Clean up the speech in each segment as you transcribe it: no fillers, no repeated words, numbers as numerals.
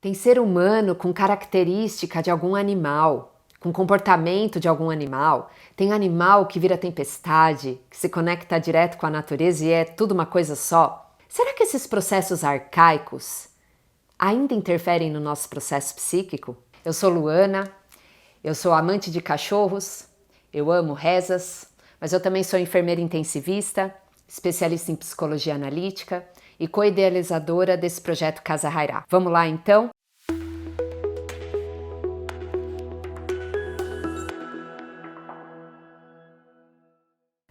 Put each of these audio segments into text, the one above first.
Tem ser humano com característica de algum animal, com comportamento de algum animal. Tem animal que vira tempestade, que se conecta direto com a natureza e é tudo uma coisa só. Será que esses processos arcaicos ainda interferem no nosso processo psíquico? Eu sou Luana, eu sou amante de cachorros, eu amo rezas, mas eu também sou enfermeira intensivista, especialista em psicologia analítica e co-idealizadora desse projeto Casa Hairá. Vamos lá então?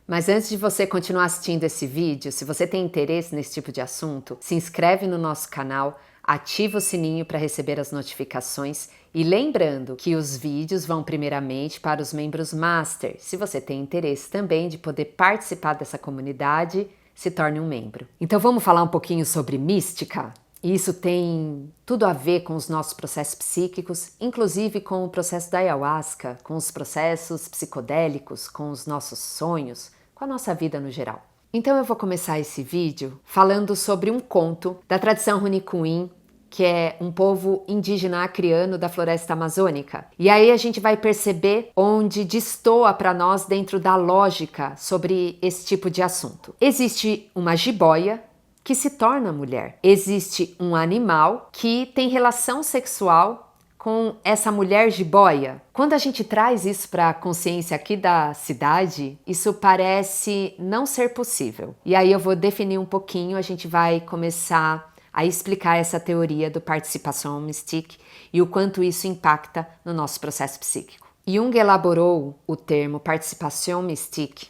Mas antes de você continuar assistindo esse vídeo, se você tem interesse nesse tipo de assunto, se inscreve no nosso canal, ativa o sininho para receber as notificações e lembrando que os vídeos vão primeiramente para os membros Master. Se você tem interesse também de poder participar dessa comunidade, se torne um membro. Então vamos falar um pouquinho sobre mística? E isso tem tudo a ver com os nossos processos psíquicos, inclusive com o processo da ayahuasca, com os processos psicodélicos, com os nossos sonhos, com a nossa vida no geral. Então eu vou começar esse vídeo falando sobre um conto da tradição Runicuim, que é um povo indígena acriano da floresta amazônica. E aí a gente vai perceber onde destoa para nós dentro da lógica sobre esse tipo de assunto. Existe uma jiboia que se torna mulher. Existe um animal que tem relação sexual com essa mulher jiboia. Quando a gente traz isso para a consciência aqui da cidade, isso parece não ser possível. E aí eu vou definir um pouquinho, a gente vai começar a explicar essa teoria do participação mystique e o quanto isso impacta no nosso processo psíquico. Jung elaborou o termo participação mystique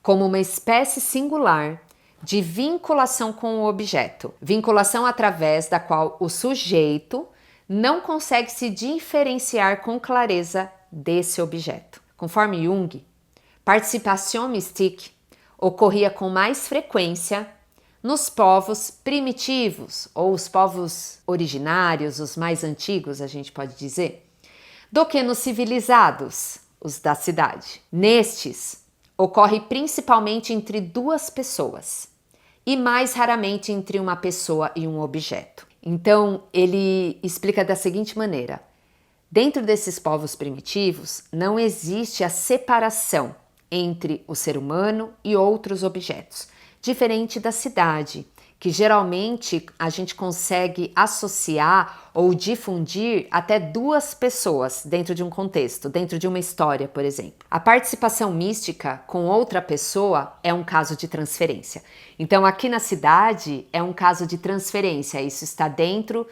como uma espécie singular de vinculação com o objeto, vinculação através da qual o sujeito não consegue se diferenciar com clareza desse objeto. Conforme Jung, participação mystique ocorria com mais frequência nos povos primitivos, ou os povos originários, os mais antigos, a gente pode dizer, do que nos civilizados, os da cidade. Nestes, ocorre principalmente entre duas pessoas e mais raramente entre uma pessoa e um objeto. Então, ele explica da seguinte maneira: dentro desses povos primitivos, não existe a separação entre o ser humano e outros objetos, diferente da cidade, que geralmente a gente consegue associar ou difundir até duas pessoas dentro de um contexto, dentro de uma história, por exemplo. A participação mística com outra pessoa é um caso de transferência. Então, aqui na cidade é um caso de transferência, isso está dentro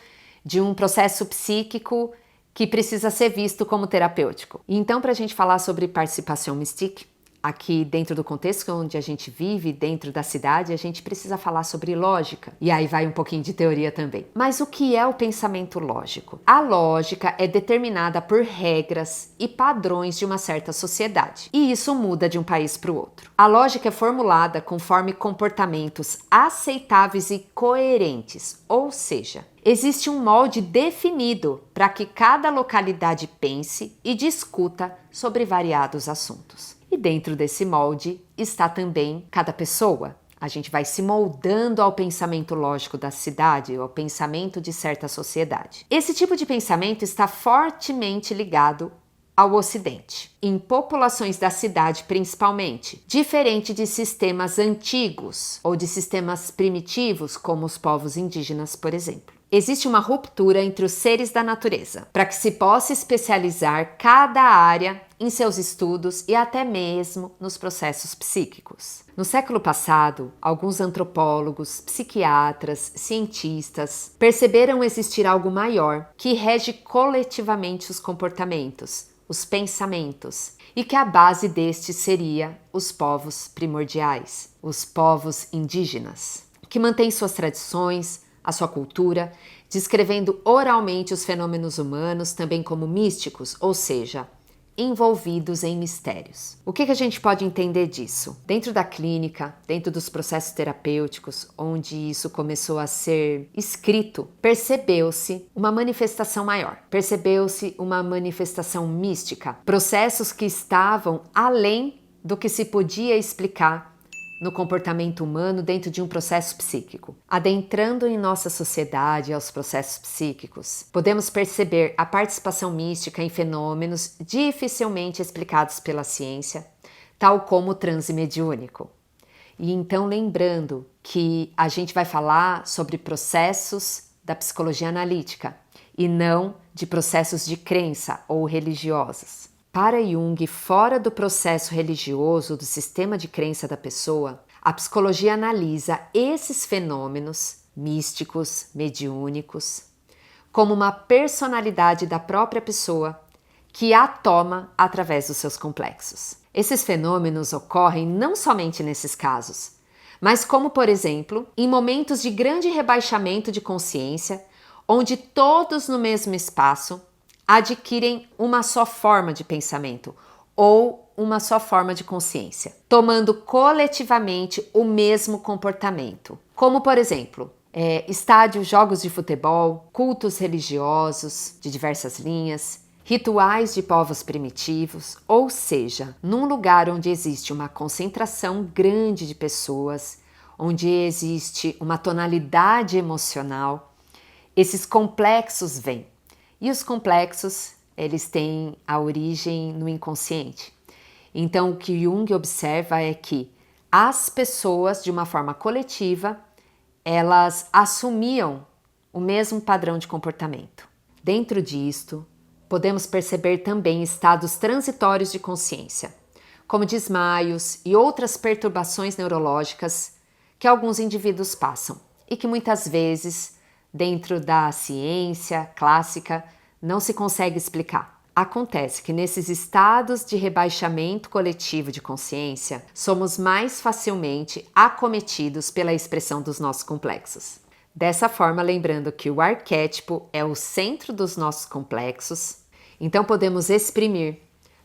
de um processo psíquico que precisa ser visto como terapêutico. Então, para a gente falar sobre participação mystique, aqui dentro do contexto onde a gente vive, dentro da cidade, a gente precisa falar sobre lógica. E aí vai um pouquinho de teoria também. Mas o que é o pensamento lógico? A lógica é determinada por regras e padrões de uma certa sociedade. E isso muda de um país para o outro. A lógica é formulada conforme comportamentos aceitáveis e coerentes, ou seja, existe um molde definido para que cada localidade pense e discuta sobre variados assuntos. E dentro desse molde está também cada pessoa. A gente vai se moldando ao pensamento lógico da cidade, ao pensamento de certa sociedade. Esse tipo de pensamento está fortemente ligado ao Ocidente, em populações da cidade principalmente, diferente de sistemas antigos ou de sistemas primitivos, como os povos indígenas, por exemplo. Existe uma ruptura entre os seres da natureza, para que se possa especializar cada área em seus estudos e até mesmo nos processos psíquicos. No século passado, alguns antropólogos, psiquiatras, cientistas perceberam existir algo maior que rege coletivamente os comportamentos, os pensamentos, e que a base destes seria os povos primordiais, os povos indígenas, que mantêm suas tradições, a sua cultura, descrevendo oralmente os fenômenos humanos também como místicos, ou seja, envolvidos em mistérios. O que a gente pode entender disso? Dentro da clínica, dentro dos processos terapêuticos, onde isso começou a ser escrito, percebeu-se uma manifestação maior, percebeu-se uma manifestação mística, processos que estavam além do que se podia explicar no comportamento humano dentro de um processo psíquico. Adentrando em nossa sociedade aos processos psíquicos, podemos perceber a participação mística em fenômenos dificilmente explicados pela ciência, tal como o transe mediúnico. E então lembrando que a gente vai falar sobre processos da psicologia analítica e não de processos de crença ou religiosos. Para Jung, fora do processo religioso do sistema de crença da pessoa, a psicologia analisa esses fenômenos místicos, mediúnicos, como uma personalidade da própria pessoa que a toma através dos seus complexos. Esses fenômenos ocorrem não somente nesses casos, mas como, por exemplo, em momentos de grande rebaixamento de consciência, onde todos no mesmo espaço adquirem uma só forma de pensamento ou uma só forma de consciência, tomando coletivamente o mesmo comportamento. Como, por exemplo, estádios, jogos de futebol, cultos religiosos de diversas linhas, rituais de povos primitivos, ou seja, num lugar onde existe uma concentração grande de pessoas, onde existe uma tonalidade emocional, esses complexos vêm. E os complexos, eles têm a origem no inconsciente. Então, o que Jung observa é que as pessoas, de uma forma coletiva, elas assumiam o mesmo padrão de comportamento. Dentro disto, podemos perceber também estados transitórios de consciência, como desmaios e outras perturbações neurológicas que alguns indivíduos passam e que muitas vezes, dentro da ciência clássica, não se consegue explicar. Acontece que nesses estados de rebaixamento coletivo de consciência, somos mais facilmente acometidos pela expressão dos nossos complexos. Dessa forma, lembrando que o arquétipo é o centro dos nossos complexos, então podemos exprimir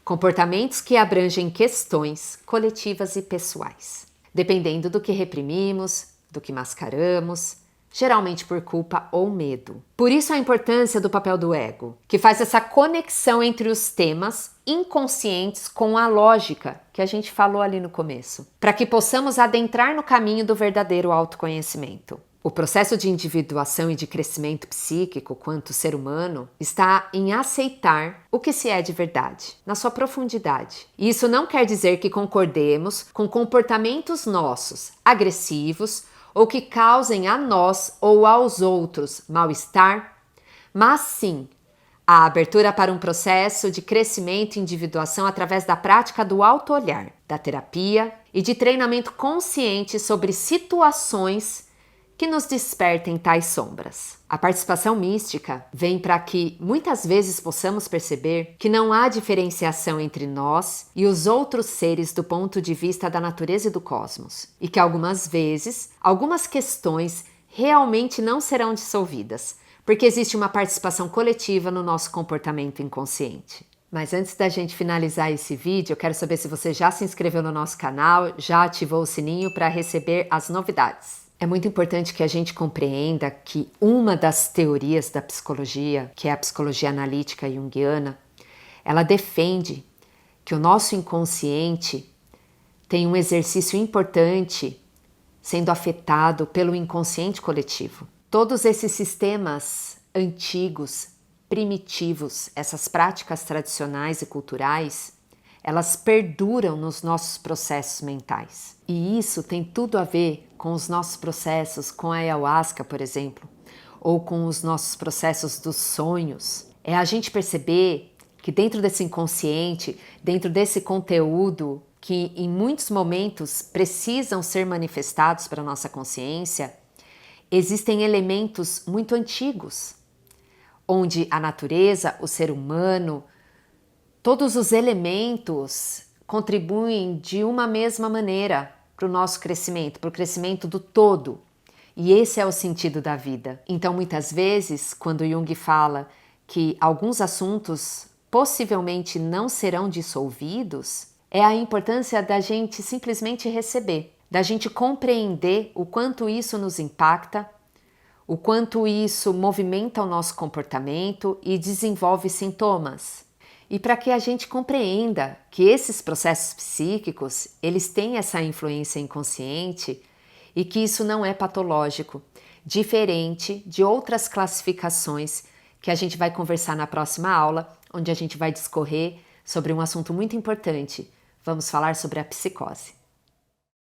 comportamentos que abrangem questões coletivas e pessoais, dependendo do que reprimimos, do que mascaramos, geralmente por culpa ou medo. Por isso a importância do papel do ego, que faz essa conexão entre os temas inconscientes com a lógica que a gente falou ali no começo, para que possamos adentrar no caminho do verdadeiro autoconhecimento. O processo de individuação e de crescimento psíquico quanto ser humano está em aceitar o que se é de verdade, na sua profundidade. E isso não quer dizer que concordemos com comportamentos nossos, agressivos, ou que causem a nós ou aos outros mal-estar, mas sim a abertura para um processo de crescimento e individuação através da prática do auto-olhar, da terapia e de treinamento consciente sobre situações que nos despertem tais sombras. A participação mística vem para que muitas vezes possamos perceber que não há diferenciação entre nós e os outros seres do ponto de vista da natureza e do cosmos, e que algumas vezes, algumas questões realmente não serão dissolvidas, porque existe uma participação coletiva no nosso comportamento inconsciente. Mas antes da gente finalizar esse vídeo, eu quero saber se você já se inscreveu no nosso canal, já ativou o sininho para receber as novidades. É muito importante que a gente compreenda que uma das teorias da psicologia, que é a psicologia analítica junguiana, ela defende que o nosso inconsciente tem um exercício importante sendo afetado pelo inconsciente coletivo. Todos esses sistemas antigos, primitivos, essas práticas tradicionais e culturais, elas perduram nos nossos processos mentais. E isso tem tudo a ver com os nossos processos com a ayahuasca, por exemplo, ou com os nossos processos dos sonhos. É a gente perceber que dentro desse inconsciente, dentro desse conteúdo que em muitos momentos precisam ser manifestados para a nossa consciência, existem elementos muito antigos, onde a natureza, o ser humano, todos os elementos contribuem de uma mesma maneira para o nosso crescimento, para o crescimento do todo. E esse é o sentido da vida. Então, muitas vezes, quando Jung fala que alguns assuntos possivelmente não serão dissolvidos, é a importância da gente simplesmente receber, da gente compreender o quanto isso nos impacta, o quanto isso movimenta o nosso comportamento e desenvolve sintomas. e para que a gente compreenda que esses processos psíquicos, eles têm essa influência inconsciente e que isso não é patológico, diferente de outras classificações que a gente vai conversar na próxima aula, onde a gente vai discorrer sobre um assunto muito importante. Vamos falar sobre a psicose.